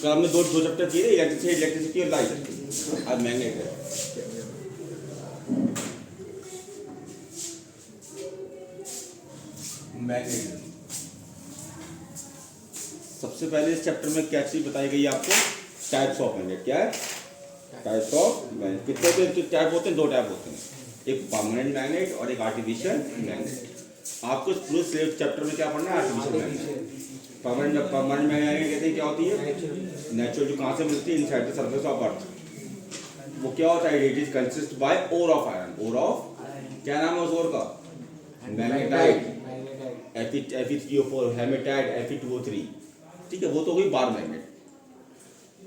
कल हमने दो दो चैप्टर किए, इलेक्ट्रिसिटी और लाइट। आज मैग्नेट है। मैग्नेट सबसे पहले इस चैप्टर में क्या चीज बताई गई है आपको? Types of magnet. क्या है? Types of magnet. कितने टाइप होते हैं? दो टाइप होते हैं, एक परमानेंट मैग्नेट और एक आर्टिफिशियल मैग्नेट। आपको पूरे सिलेबस चैप्टर में क्या पढ़ना है? Artificial magnet. परमानेंट मैग्नेट कहते हैं क्या होती है? नेचुरल, जो कहाँ से मिलती है? Inside the surface of earth. वो क्या होता है? It is consist by ore of iron. Ore of, क्या नाम है उस ओर का? मैग्नेटाइट। Fe3O4, hematite, Fe2O3। ठीक है, वो तो हुई बार मैग्नेट।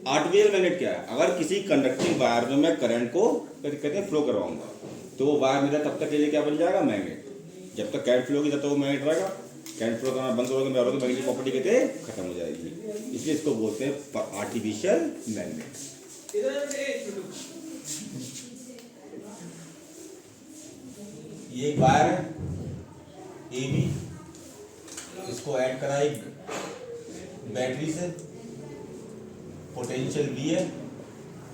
आर्टिफिशियल मैग्नेट क्या है? अगर किसी कंडक्टिंग वायर में मैं करंट को कहते हैं फ्लो करवाऊंगा, तो वो वायर मेरा तब तक के लिए क्या बन जाएगा? मैग्नेट। जब तक करंट फ्लो होगी तब तक वो मैग्नेट रहेगा। करंट फ्लो करना बंद करोगे तो मैग्नेटिक प्रॉपर्टी कहते हैं खत्म हो जाएगी। इसलिए इसको बोलते हैं आर्टिफिशियल मैग्नेट। ये एक वायर है AB, इसको ऐड करा एक बैटरी से, पोटेंशियल V है,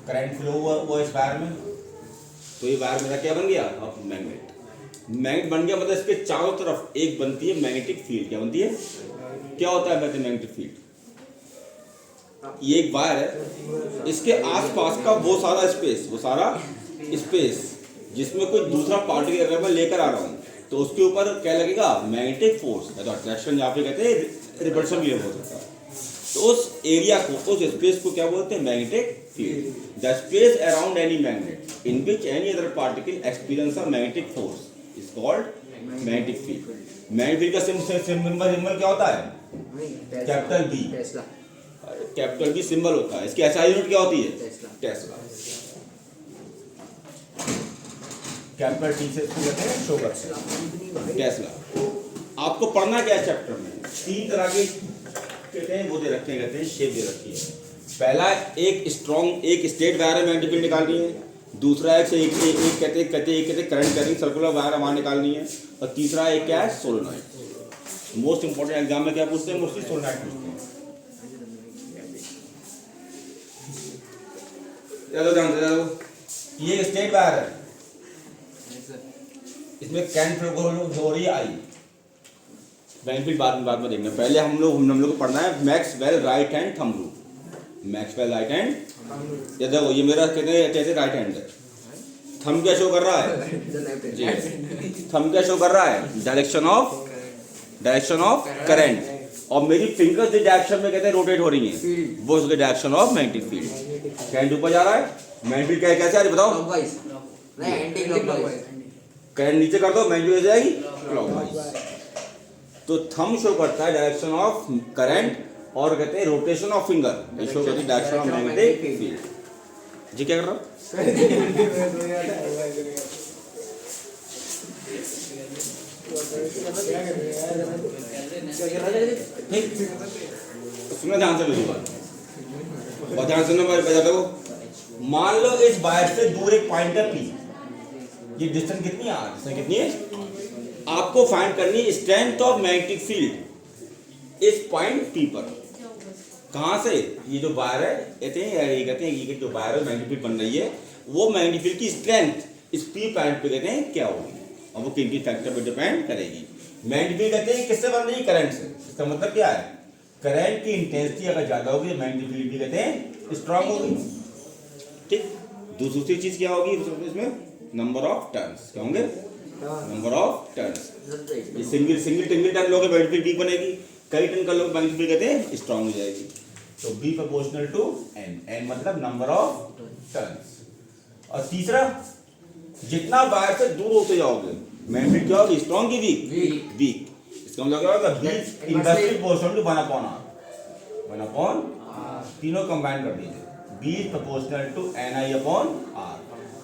करंट फ्लो हुआ इस वायर में, तो ये वायर मेरा क्या बन गया? अब मैग्नेट। मैग्नेट बन गया मतलब इसके चारों तरफ एक बनती है मैग्नेटिक फील्ड। क्या बनती है? क्या होता है मैग्नेटिक फील्ड? ये एक वायर है, इसके आसपास का वो सारा स्पेस जिसमें कोई दूसरा पार्टिकल अगर मैं लेकर आ रहा हूँ तो उसके ऊपर क्या लगेगा? मैग्नेटिक फोर्स, या तो अट्रैक्शन, यहाँ पे कहते हैं रिपल्शन भी हो सकता है। तो उस एरिया को, उस स्पेस को क्या बोलते हैं? Magnetic field. The space around any magnet in which any other particle experience a magnetic force is called magnetic field. Magnetic का सिंबल क्या होता है? Capital B. Capital B symbol होता है। इसकी एसआई यूनिट क्या होती है? टेस्ला। कैपिटल टी से इसको कहते हैं शोगर से, टेस्ला। आपको पढ़ना क्या है चैप्टर में? तीन तरह के कहते हैं वो दे रखे हैं, कहते हैं शेप दे रखी है। पहला एक स्ट्रॉन्ग, एक स्ट्रेट वायर है मैग्नेटिक फील्ड निकालनी है। दूसरा एक कहते हैं करंट कैरिंग सर्कुलर वायर हमारे निकालनी है। और तीसरा एक क्या है? सोलेनॉइड। मोस्ट इंपोर्टेंट एग्जाम में क्या पूछते हैं? मोस्टली सोलेनॉइड पूछते हैं। ध्यान से, ये स्ट्रेट वायर है, इसमें करंट फ्लो हो रही है आई। बेनिफिट बाद में देखना। पहले हम लोग को पढ़ना है Maxwell right hand thumb rule. Maxwell right hand, ये देखो, ये मेरा कहते हैं राइट हैंड है। थंब क्या शो कर रहा है? जी, थंब क्या शो कर रहा है? Direction of current. और मेरी फिंगर जिस डायरेक्शन में कहते हैं रोटेट हो रही है, वो उसके direction of magnetic field. Current ऊपर जा रहा है, मैग्नेटिक फील्ड कैसे आ रही है बताओ? करंट नीचे कर दो, मैग्नेटिक हो जाएगी क्लॉकवाइज। तो थंब शो करता है डायरेक्शन ऑफ करंट, और कहते हैं रोटेशन ऑफ फिंगर ये शो करती है डायरेक्शन ऑफ मैग्नेटिक फील्ड। जी क्या कर रहा हूँ? सुनो ध्यान से मेरी बात, और ध्यान सुनो मेरे बता दो। मान लो इस वायर से दूर एक पॉइंट है P। ये डिस्टेंस कितनी है? डिस्टेंस कितनी है? आपको फाइंड करनी है स्ट्रेंथ ऑफ मैग्नेटिक फील्ड इस पॉइंट P पर। कहां से? ये जो वायर है, कहते हैं ये जो वायर है मैग्नेटिक फील्ड बन रही है, वो मैग्नेटिक फील्ड की स्ट्रेंथ इस P पॉइंट पे कहते हैं क्या होगी, और वो किन किन फैक्टर पे डिपेंड करेगी। मैग्नेटिक फील्ड कहते हैं किससे बन रही है? करंट से। इसका मतलब क्या है? करंट की इंटेंसिटी अगर ज्यादा होगी, मैग्नेटिक फील्ड भी कहते हैं स्ट्रांग होगी। ठीक। दूसरी चीज क्या होगी इसमें? Number of turns. क्या होंगे? Number of turns. ये सिंगल टर्न लोगे मैग्नेटिक फील्ड वीक बनेगी, कई टर्न कर लोगे मैग्नेटिक फील्ड कहते हैं स्ट्रांग हो जाएगी। तो B प्रोपोर्शनल टू N मतलब नंबर ऑफ टर्न्स। और तीसरा, जितना वायर से दूर होते जाओगे मैग्नेटिक फील्ड क्या होगी? स्ट्रांग की वीक। इसका मतलब क्या होगा? B inversely proportional to 1/r। तीनों कंबाइन कर दीजिए। B proportional to Ni/r।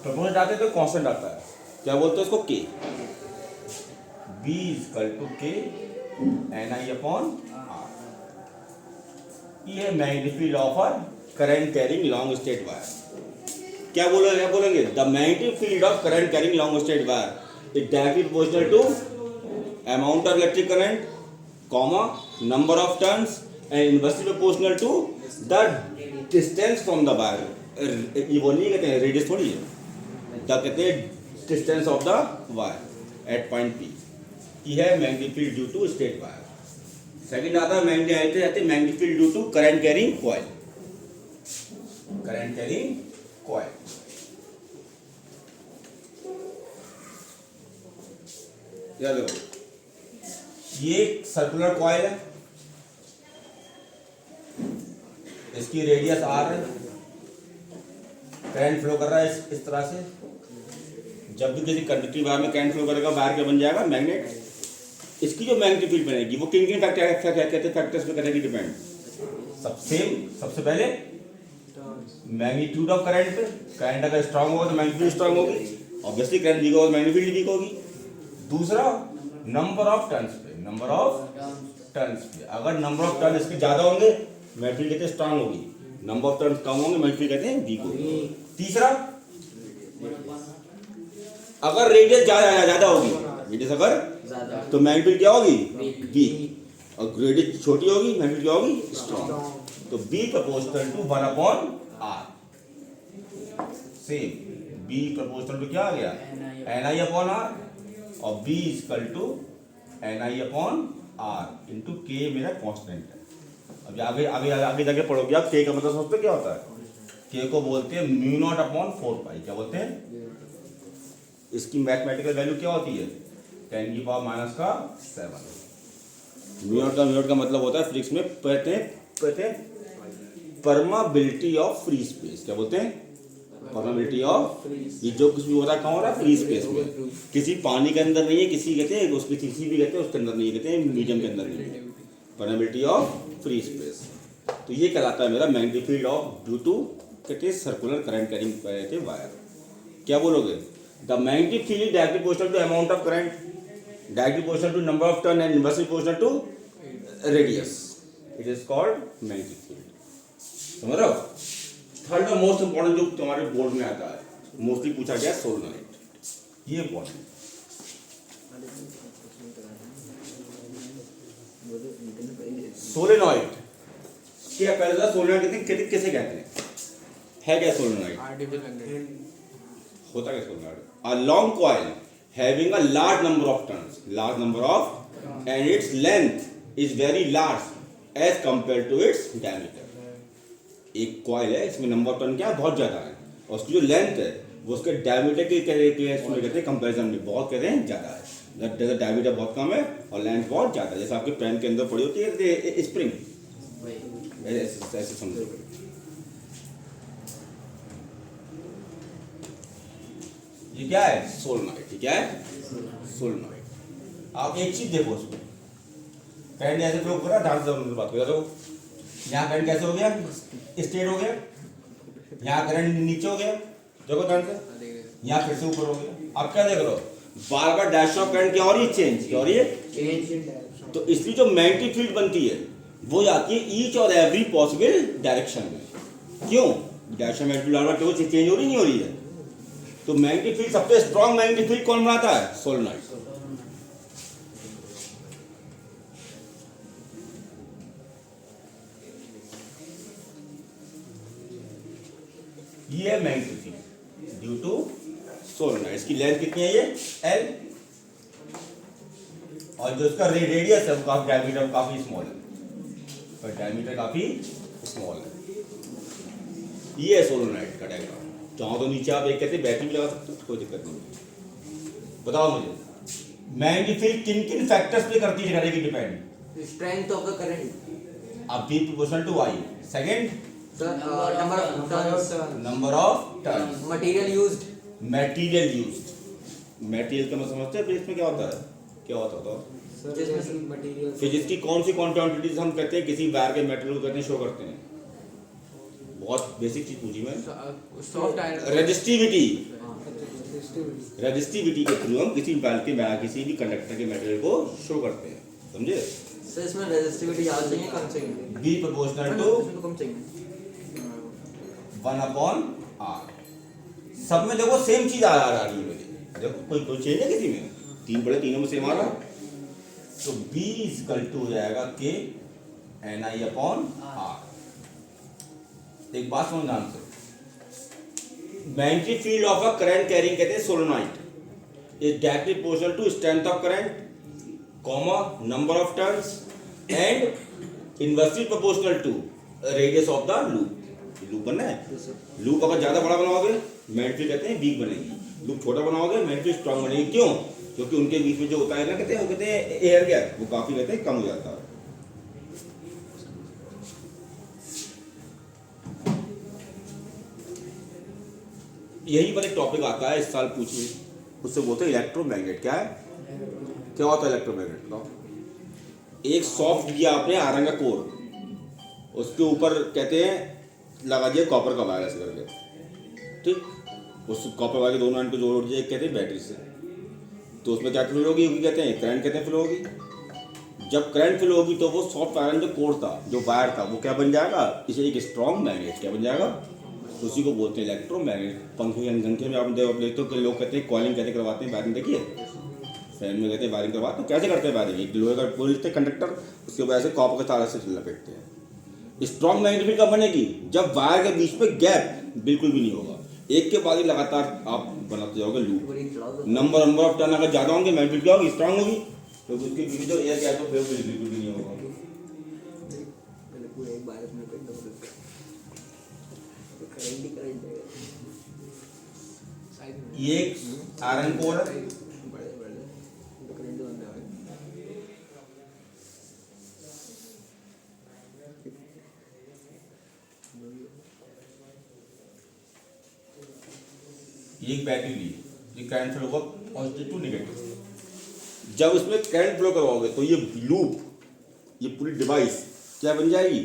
Proportional आते तो कांस्टेंट आता है, क्या बोलते हैं उसको? K। B = K Ni/r। ये magnetic field of a current carrying long straight wire. क्या बोलेंगे? The magnetic field of current carrying long straight wire is directly proportional to amount of electric current, number of turns and inversely proportional to the distance from the wire. ये वो नहीं कहते हैं radius थोड़ी है, the कहते हैं distance of the wire at point P. ये है magnetic field due to straight wire. Second आता है magnetic field due to current carrying coil. Current carrying coil, याद रखो ये सर्कुलर कॉइल है, इसकी रेडियस आर है, करंट फ्लो कर रहा है इस तरह से। जब भी किसी कंडक्टिव वायर में करंट फ्लो करेगा वायर क्या बन जाएगा, मैग्नेट। इसकी जो मैग्नेटिक फील्ड बनेगी वो किन किन फैक्टर्स पे करेगी डिपेंड। सबसे पहले मैग्नीट्यूड ऑफ करंट पे। करंट अगर स्ट्रांग होगा तो मैग्नेटिक फील्ड स्ट्रांग होगी, ऑब्वियसली करंट वीक होगा तो मैग्नेटिक फील्ड वीक होगी। दूसरा नंबर ऑफ टर्न्स पे, नंबर ऑफ टर्न्स पे। अगर नंबर ऑफ टर्न इसके ज्यादा होंगे मैग्नेटिक फील्ड कहते हैं स्ट्रांग होगी, नंबर ऑफ टर्न्स कम होंगे मैग्नेटिक फील्ड कहते हैं वीक होगी। तीसरा अगर रेडियस ज्यादा होगी, रेडियस अगर तो मैग्नेटिक फील्ड क्या होगी, वीक। और रेडियस छोटी होगी मैग्नेटिक फील्ड क्या होगी, स्ट्रांग। तो B proportional to 1/r। Same B proportional to क्या आ गया, ni/r, और b equal to ni/r into k मेरा कांस्टेंट है। अब आगे आगे आगे जाके पढ़ोगे आप k का मतलब समझते क्या होता है, k को बोलते हैं μ0/4π। क्या बोलते हैं, इसकी मैथमेटिकल वैल्यू क्या होती है 10⁻⁷। μ0 का मतलब होता है फिजिक्स में कहते हैं परमेबिलिटी ऑफ फ्री स्पेस। क्या बोलते हैं, परमेबिलिटी ऑफ, ये जो कुछ भी हो रहा है कहाँ हो रहा है, फ्री स्पेस में। किसी पानी के अंदर नहीं है, किसी कहते हैं उसकी किसी भी कहते हैं उसके अंदर नहीं है, कहते हैं मीडियम के अंदर नहीं है, परमेबिलिटी ऑफ फ्री स्पेस। तो ये कहलाता है मेरा magnetic field of due to कहते हैं सर्कुलर करंट कैरिंग वायर। क्या बोलोगे, the magnetic field is directly proportional to amount of current, directly proportional to number of turn and inversely proportional to radius. It is called magnetic field. समझ रहे हो। Third most important जो तुम्हारे board में आता है, मोस्टली पूछा गया सोलेनॉइड। ये इंपॉर्टेंट, सोलेनॉइड क्या पहले था, सोलेनॉइड किसे कहते हैं, है क्या सोलेनॉइड, होता क्या solenoid, a long coil having a large number of turns, and its length is very large as compare to its diameter. एक कॉइल है, इसमें नंबर ऑफ टर्न क्या है, बहुत ज्यादा है, और उसकी जो लेंथ है वो उसके डायमीटर के कहते हैं कंपैरिजन में बहुत कहते हैं ज्यादा है। जैसे डायमीटर बहुत कम है और लेंथ बहुत ज्यादा है, जैसे आपके पेन के अंदर पड़ी होती है स्प्रिंग, ऐसे समझो। ये क्या है, सोलेनॉइड। क्या है, सोलेनॉइड। आप एक चीज देखो उसमें, करंट ऐसे फ्लो कर रहा है, बात कर रहे हो, यहाँ करंट कैसे हो गया, स्ट्रेट हो गया, यहाँ करंट नीचे हो गया, देखो ध्यान से, यहाँ फिर से ऊपर हो गया। आप क्या देख रहे हो, बार बार डायरेक्शन ऑफ करंट क्या हो रही है, चेंज क्या हो रही है। तो इसलिए जो मैग्नेटिक फील्ड बनती है वो जाती है ईच और एवरी पॉसिबल डायरेक्शन में। क्यों, डायरेक्शन मैग्नेटिक फील्ड चेंज हो रही नहीं हो रही है। तो मैग्नेटिक फील्ड सबसे स्ट्रॉन्ग मैग्नेटिक फील्ड कौन बनाता है, सोलेनॉइड। ये है magnetic field due to solenoid. इसकी लेंथ कितनी है, ये L, और जो इसका रेडियस है वो काफी, डायमीटर काफी स्मॉल है, पर डायमीटर काफी स्मॉल है। ये है सोलेनॉइड का डायग्राम। चाहो तो नीचे आप एक कहते हैं बैटरी भी लगा सकते हो, कोई दिक्कत नहीं। बताओ मुझे, मैग्नेटिक फील्ड किन किन फैक्टर्स पे करती है, करेगी depend, strength of the current, अब B proportional to I, second number of turns, material used, material का मतलब समझते हैं इसमें क्या होता है, क्या होता है मटेरियल, फिजिक्स की कौन सी क्वांटिटीज हम कहते हैं किसी वायर के मेटेरियल को कहते हैं, शो करते हैं। बहुत बेसिक चीज पूछी मैं, सॉफ्ट आयरन, रेजिस्टिविटी के थ्रू हम किसी वायर के किसी भी कंडक्टर के मेटेरियल को शो करते हैं, समझे। सर इसमें रेजिस्टिविटी ज्यादा चाहिए कम चाहिए, B प्रोपोर्शनल टू कम चाहिए 1/r। सब में देखो सेम चीज आ रही है मेरी, देखो कोई चेंज है किसी में, तीन बड़े तीनों में सेम आ रहा है। तो B इक्वल टू हो जाएगा K NI अपॉन R। एक बात समझ ध्यान से, magnetic field of a current carrying कहते हैं solenoid is directly proportional to strength of current comma number of turns and inversely proportional to radius of the loop. Loop बनना है, loop अगर ज्यादा बड़ा बनाओगे मैग्नेटिक फील्ड कहते हैं वीक बनेगी, लूप छोटा बनाओगे मैग्नेटिक फील्ड स्ट्रांग बनेगी। क्यों? क्योंकि उनके बीच में जो होता है ना कहते हैं एयर गैप, वो काफी कहते हैं कम हो जाता है। यही पर एक टॉपिक आता है इस साल पूछिए, उससे बोलते हैं इलेक्ट्रोमैग्नेट। क्या है, क्या होता है इलेक्ट्रोमैग्नेट बताओ? एक सॉफ्ट दिया आपने आयरन का कोर, उसके ऊपर कहते हैं लगा दिया कॉपर का वायर ऐसे करके, ठीक, उस कॉपर वायर के दोनों एंड को जोड़ दिया कहते हैं बैटरी से, तो उसमें क्या फ्लो होगी? कहते हैं करंट, कहते हैं फ्लो होगी। जब करंट फ्लो होगी तो वो सॉफ्ट आयरन जो कोर था, जो वायर था, वो क्या बन जाएगा? इसे एक स्ट्रॉन्ग मैग्नेट क्या बन जाएगा? उसी को बोलते हैं इलेक्ट्रोमैग्नेट। पंखे पंखे में आप देखते हो कि लोग कहते हैं कॉलिंग कैसे करवाते हैं, वायरिंग देखिए फैन में कहते हैं वायरिंग करवाते, तो कैसे करते हैं वायरिंग? एक लोहे का बोल लेते हैं कंडक्टर, उसके वजह से कॉपर के तार से लपेटते हैं। स्ट्रॉन्ग मैग्नेट भी कब बनेगी? जब वायर के बीच में गैप बिल्कुल भी नहीं होगा, एक के बाद ही लगातार आप बनाते जाओगे लूप। नंबर ऑफ टर्न अगर ज्यादा होंगे मैग्नेट क्या होगी? स्ट्रॉन्ग होगी, तो उसके बीच में जो एयर गैप है बिल्कुल भी नहीं होगा। ये एक आयरन कोर है, ये एक बैटरी ली, ये करंट फ्लो होगा पॉजिटिव टू नेगेटिव। जब इसमें करंट फ्लो करवाओगे तो ये लूप, ये पूरी डिवाइस क्या बन जाएगी?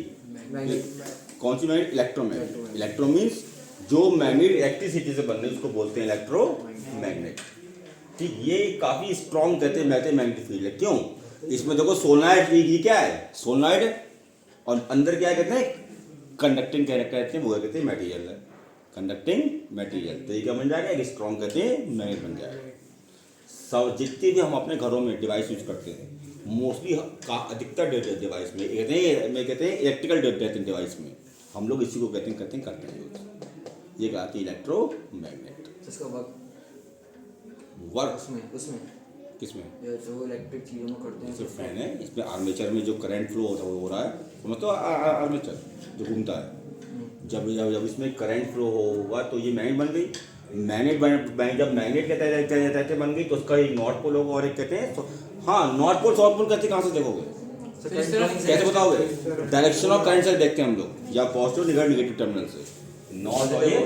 कौन सी मैग्नेट? इलेक्ट्रोमैग्नेट। इलेक्ट्रो मीन्स जो मैग्नेट इलेक्ट्रिसिटी से बन रही है उसको बोलते हैं इलेक्ट्रोमैग्नेट। ठीक, ये काफी स्ट्रॉन्ग कहते हैं मैग्नेटिक फील्ड है। क्यों? इसमें देखो सोलेनॉइड, ये क्या है? सोलेनॉइड है, और अंदर क्या कहते हैं? कंडक्टिंग कहते हैं, वो कहते हैं मटेरियल है, कंडक्टिंग मटेरियल। तो ये क्या बन जाएगा? एक स्ट्रॉन्ग कहते हैं मैग्नेट बन जाएगा। सब जितने भी हम अपने घरों में डिवाइस यूज करते हैं, मोस्टली अधिकतर डिवाइस में कहते हैं इलेक्ट्रिकल डिवाइस में हम लोग इसी को कहते हैं ये कहते हैं इलेक्ट्रोमैग्नेट। जिसका वर्क उसमें किसमें? ये जो इलेक्ट्रिक चीजों में करते हैं, सिर्फ फैन है, इसमें आर्मेचर में जो करंट फ्लो हो रहा है, मतलब आर्मेचर जो घूमता है, जब इसमें करंट फ्लो होगा तो ये मैग्नेट बन गई। जब मैग्नेट कहते बन गई तो उसका एक नॉर्थ पोल होगा और एक कहते हैं, हाँ, नॉर्थ पोल साउथ पोल कहते कहाँ से देखोगे? कैसे बताओगे? डायरेक्शन ऑफ करंट से देखते हैं हम लोग, या पॉजिटिव निगेटिव टर्मिनल से, नॉर्थ और ये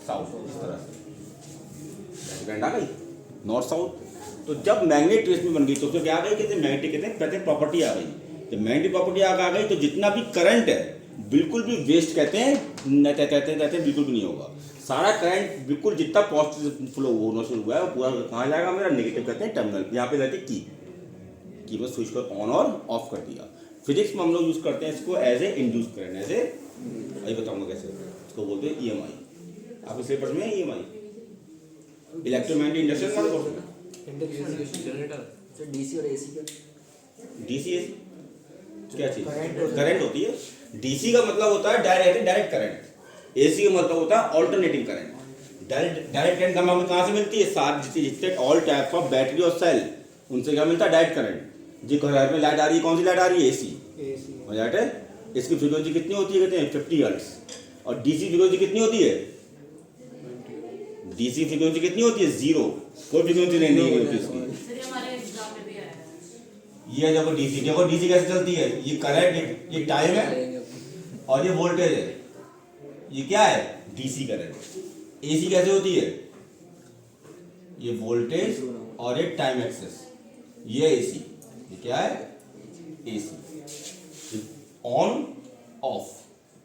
साउथ, इस तरह से करंट आ गई नॉर्थ साउथ। तो जब मैग्नेट ट्रेस में बन गई तो उसमें क्या आ गई? कहते हैं मैग्नेटिक, कहते हैं प्रॉपर्टी आ गई। जब मैग्नेटिक प्रॉपर्टी आ गई तो जितना भी करंट है बिल्कुल भी वेस्ट कहते हैं बिल्कुल भी नहीं होगा। सारा करंट बिल्कुल जितना पॉजिटिव फ्लो होना शुरू हुआ है वो पूरा कहाँ जाएगा? मेरा नेगेटिव कहते हैं टर्मिनल। यहाँ पे रहती की में स्विच को ऑन और ऑफ कर दिया। फिजिक्स में हम लोग यूज करते हैं इसको as a induce current, as a, अभी बताऊंगा कैसे इसको बोलते हैं EMI। आपके सिलेबस में है EMI, electromagnetic induction model. Generator DC और एसी का, डीसी क्या चीज? करंट होती है। डीसी का मतलब होता है डायरेक्ट करंट, एसी का मतलब होता है ऑल्टरनेटिंग करंट। डायरेक्ट करंट हमें कहाँ से मिलती है? साथ जितने ऑल टाइप्स ऑफ बैटरी और सेल, उनसे क्या मिलता है? Direct current. जी घर में लाइट आ रही है, कौन सी लाइट आ रही है? एसी लाइट है। इसकी फ्रीक्वेंसी कितनी होती है? कहते हैं 50 हर्ट्ज। और डीसी फ्रीक्वेंसी कितनी होती है? डीसी फ्रीक्वेंसी कितनी होती है? 0, कोई फ्रीक्वेंसी नहीं होती इसकी। ये देखो डीसी कैसे चलती है? ये करंट, ये टाइम है और ये वोल्टेज है, ये क्या है? DC current. एसी कैसे होती है? ये वोल्टेज और ये टाइम एक्सेस, ये एसी। ये क्या है? AC. On off,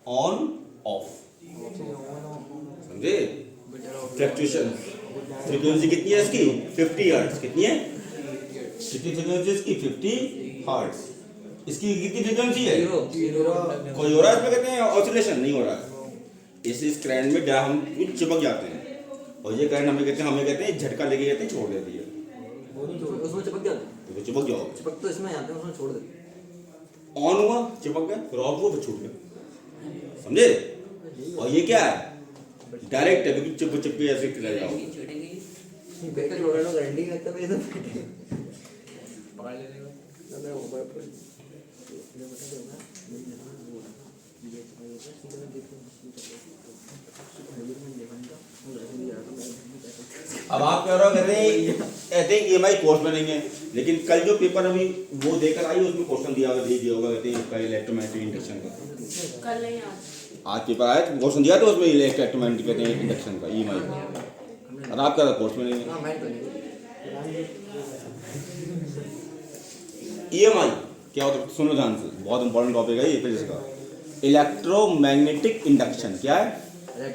on off, समझे? फ्लक्चुएशन। फ्रीक्वेंसी कितनी है इसकी? 50 हर्ट्ज। कितनी है? कितनी फ्रीक्वेंसी इसकी? 50 हर्ट्ज। इसकी कितनी फ्रीक्वेंसी है? कोई हो रहा है इसमें? कहते हैं ऑसिलेशन नहीं हो रहा है। इस करंट में हम चिपक जाते हैं और ये करंट हमें कहते हैं झटका लेके कहते हैं छोड़ देती है। उसमें चिपक जाते हैं। तो चिपक जाओगे। चिपक तो इसमें आते हैं, उसमें छोड़ देते ऑन हुआ चिपक गया, फिर ऑफ हुआ फिर छूट गया, समझे? और ये क्या है, डायरेक्ट है, बिल्कुल चिप चिप के ऐसे चला जाओ। हैं। बेटा छोड़ लो, गारंटी लगता है तो पकड़ लेने का। अगर ऊपर पर ये बता दूंगा, ये सीधा देखो, अब आप कह रहे हो कहते हैं EMI कोर्स में नहीं है, लेकिन कल जो पेपर अभी वो देकर आई उसमें क्वेश्चन दिया होगा कहते हैं इसका इलेक्ट्रोमैग्नेटिक इंडक्शन का। कल नहीं आज पेपर आया तो क्वेश्चन दिया तो उसमें इलेक्ट्रोमैग्नेटिक कहते हैं इंडक्शन का EMI का। और आप कह रहे हो कोर्स में नहीं है। हाँ मैं तो नहीं EMI क्या होता है सुनो ध्यान से, बहुत इंपॉर्टेंट टॉपिक है ये फिजिक्स का। इलेक्ट्रोमैग्नेटिक इंडक्शन क्या है,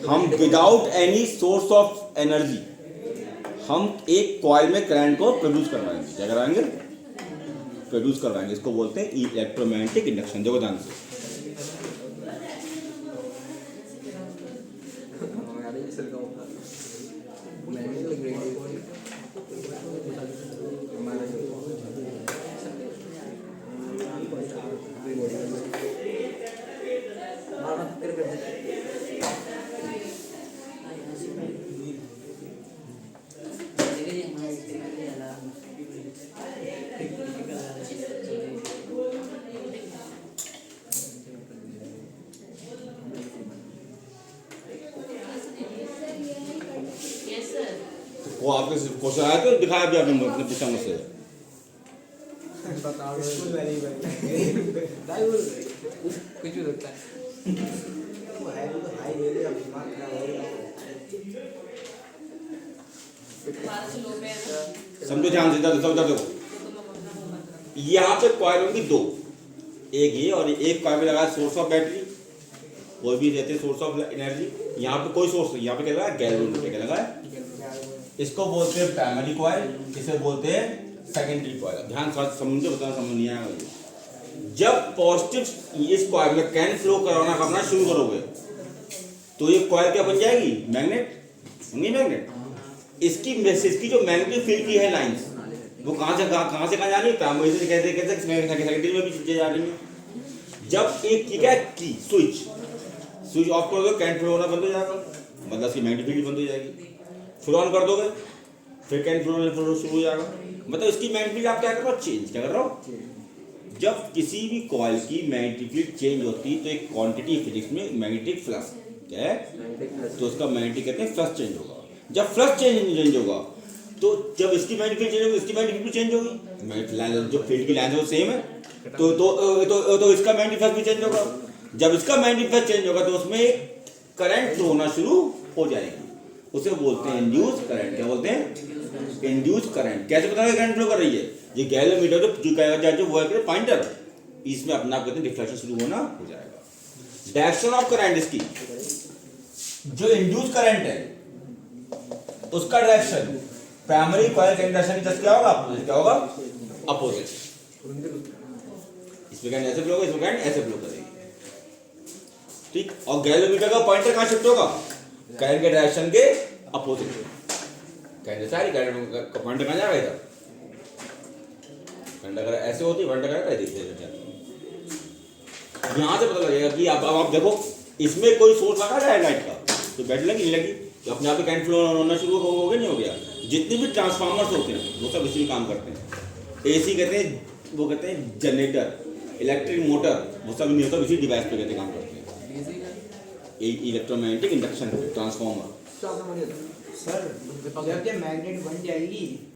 हम without any source of energy हम एक कॉइल में करंट को प्रोड्यूस करवाएंगे। क्या करवाएंगे? प्रोड्यूस करवाएंगे। इसको बोलते हैं इलेक्ट्रोमैग्नेटिक इंडक्शन। देखो ध्यान से, हमारे ये सिल का होता है, मैंने तो ग्रेड हमारा मारना फिर कर देते वो आपके क्वेश्चन आया तो दिखाया भी आपने अपने पूछा मुझसे। कुछ भी होता है। समझो ध्यान से, समझो देखो, यहाँ पे कॉइल होंगी दो, एक ये और एक कॉइल में लगा सोर्स ऑफ बैटरी, कोई भी रहते सोर्स ऑफ एनर्जी। यहाँ पे कोई सोर्स नहीं, यहाँ पे क्या लगा? गैल्वेनोमीटर। क्या लगा है? इसको बोलते हैं प्राइमरी कॉइल, इसे बोलते हैं सेकेंडरी कॉइल। ध्यान से समझो, बताना समझ नहीं आया मुझे। जब पॉजिटिव इस कॉइल में करंट फ्लो करना शुरू करोगे तो ये कॉइल क्या बन जाएगी? मैग्नेट। नहीं मैग्नेट, इसकी जो मैग्नेटिक फील्ड की है लाइंस वो कहाँ से कहाँ जा रही है? प्राइमरी से कैसे सेकेंडरी में भी चीजें जा रही हैं। जब एक क्या की स्विच ऑफ कर दोगे करंट फ्लो होना बंद हो जाएगा, मतलब इसकी मैग्नेटिक फील्ड बंद हो जाएगी। फिर ऑन कर दोगे फिर करंट फ्लो शुरू हो जाएगा, मतलब इसकी मैग्नेटिक फील्ड आप क्या कर रहे हो? चेंज। क्या कर रहे हो? जब किसी भी कॉइल की मैग्नेटिक फील्ड चेंज होती है तो एक क्वांटिटी फिजिक्स में मैग्नेटिक फ्लक्स क्या है, तो उसका मैग्नेटिक कहते हैं फ्लक्स चेंज होगा। जब फ्लक्स चेंज होगा तो जब इसकी मैग्नेटिक फील्ड चेंज होगी इसकी मैग्नेटिक फील्ड चेंज होगी, जो फील्ड की लाइन है वो सेम है, तो इसका मैग्नेटिक फ्लक्स भी चेंज होगा। जब इसका मैग्नेटिक फ्लक्स चेंज होगा तो उसमें करंट फ्लो होना शुरू हो जाएगी, उसे बोलते हैं इंड्यूस करंट। क्या बोलते हैं? Induce current. कैसे पता है करंट फ्लो कर रही है? ये गैल्वेनोमीटर जो वो है पॉइंटर, इसमें अपना आप कहते हैं डिफ्लेक्शन शुरू होना हो जाएगा। डायरेक्शन ऑफ करंट इसकी, जो इंड्यूस करंट है उसका डायरेक्शन प्राइमरी कॉइल के डायरेक्शन की क्या होगा? क्या होगा? अपोजिट। इसमें करंट ऐसे फ्लो होगा, इसमें करंट ऐसे फ्लो करेगी, ठीक। और गैल्वेनोमीटर का पॉइंटर कहाँ शिफ्ट होगा? करंट के डायरेक्शन के अपोजिट। करंट सारी करंट का पॉइंटर कहाँ जाएगा? इधर। करंट अगर ऐसे होती है, करंट यहाँ से पता लगेगा कि अब आप देखो इसमें कोई सोर्स लगा है लाइट का तो बैटरी लगी नहीं लगी, तो अपने आप ही करंट फ्लो होना शुरू हो गया नहीं हो गया। जितने भी ट्रांसफार्मर्स होते हैं वो सब इसी में काम करते हैं। AC कहते हैं, वो कहते हैं जनरेटर, इलेक्ट्रिक मोटर, वो सब नहीं होता, इसी डिवाइस पे कहते काम करते हैं। Electromagnetic induction transformer. सर जब ये मैग्नेट बन जाएगी